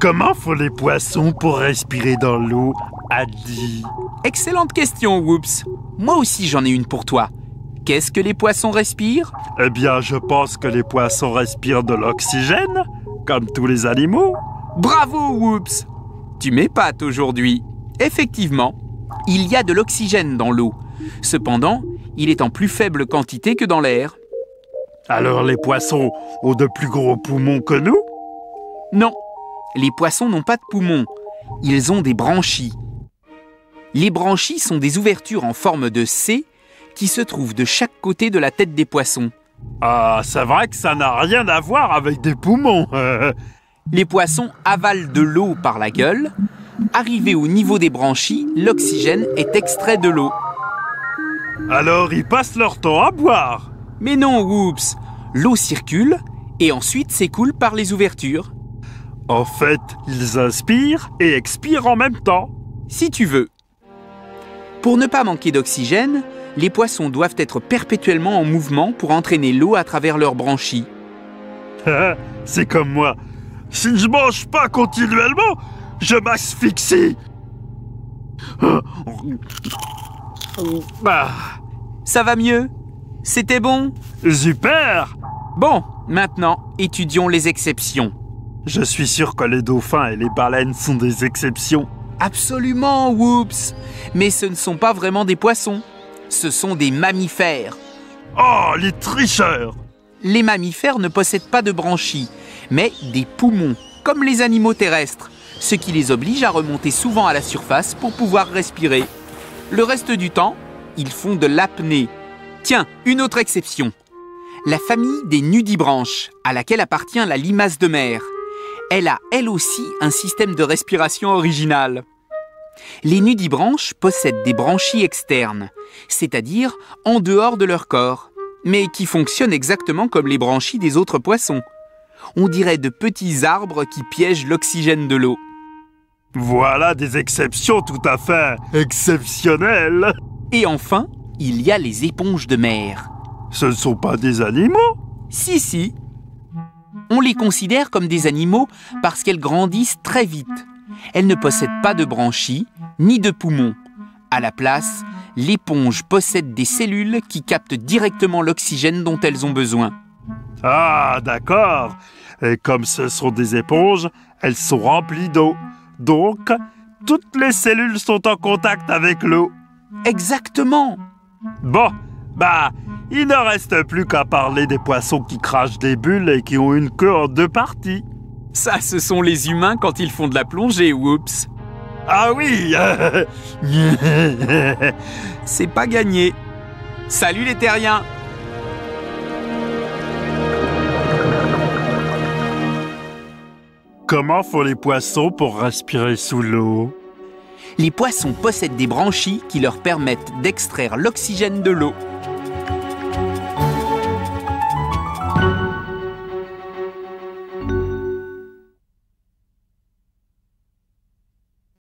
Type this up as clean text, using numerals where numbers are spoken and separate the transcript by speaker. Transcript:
Speaker 1: Comment font les poissons pour respirer dans l'eau, Adi?
Speaker 2: Excellente question, Whoops. Moi aussi j'en ai une pour toi. Qu'est-ce que les poissons respirent?
Speaker 1: Eh bien, je pense que les poissons respirent de l'oxygène, comme tous les animaux.
Speaker 2: Bravo, Whoops! Tu m'épates aujourd'hui. Effectivement, il y a de l'oxygène dans l'eau. Cependant, il est en plus faible quantité que dans l'air.
Speaker 1: Alors les poissons ont de plus gros poumons que nous?
Speaker 2: Non, les poissons n'ont pas de poumons. Ils ont des branchies. Les branchies sont des ouvertures en forme de C qui se trouvent de chaque côté de la tête des poissons.
Speaker 1: Ah, c'est vrai que ça n'a rien à voir avec des poumons.
Speaker 2: Les poissons avalent de l'eau par la gueule. Arrivé au niveau des branchies, l'oxygène est extrait de l'eau.
Speaker 1: Alors ils passent leur temps à boire.
Speaker 2: Mais non, Whoops! L'eau circule et ensuite s'écoule par les ouvertures.
Speaker 1: En fait, ils inspirent et expirent en même temps.
Speaker 2: Si tu veux. Pour ne pas manquer d'oxygène, les poissons doivent être perpétuellement en mouvement pour entraîner l'eau à travers leurs branchies.
Speaker 1: C'est comme moi. Si je mange pas continuellement, je m'asphyxie.
Speaker 2: Ça va mieux? C'était bon?
Speaker 1: Super!
Speaker 2: Bon, maintenant, étudions les exceptions.
Speaker 1: Je suis sûr que les dauphins et les baleines sont des exceptions.
Speaker 2: Absolument, Whoops! Mais ce ne sont pas vraiment des poissons. Ce sont des mammifères.
Speaker 1: Oh, les tricheurs!
Speaker 2: Les mammifères ne possèdent pas de branchies, mais des poumons, comme les animaux terrestres, ce qui les oblige à remonter souvent à la surface pour pouvoir respirer. Le reste du temps, ils font de l'apnée. Tiens, une autre exception. La famille des nudibranches, à laquelle appartient la limace de mer. Elle a, elle aussi, un système de respiration original. Les nudibranches possèdent des branchies externes, c'est-à-dire en dehors de leur corps, mais qui fonctionnent exactement comme les branchies des autres poissons. On dirait de petits arbres qui piègent l'oxygène de l'eau.
Speaker 1: Voilà des exceptions tout à fait exceptionnelles.
Speaker 2: Et enfin, il y a les éponges de mer.
Speaker 1: Ce ne sont pas des animaux?
Speaker 2: Si. On les considère comme des animaux parce qu'elles grandissent très vite. Elles ne possèdent pas de branchies ni de poumons. À la place, l'éponge possède des cellules qui captent directement l'oxygène dont elles ont besoin.
Speaker 1: Ah, d'accord. Et comme ce sont des éponges, elles sont remplies d'eau. Donc, toutes les cellules sont en contact avec l'eau.
Speaker 2: Exactement.
Speaker 1: Bon, il ne reste plus qu'à parler des poissons qui crachent des bulles et qui ont une queue en deux parties.
Speaker 2: Ça, ce sont les humains quand ils font de la plongée, Whoops.
Speaker 1: Ah oui.
Speaker 2: C'est pas gagné. Salut les terriens.
Speaker 1: Comment font les poissons pour respirer sous l'eau?
Speaker 2: Les poissons possèdent des branchies qui leur permettent d'extraire l'oxygène de l'eau.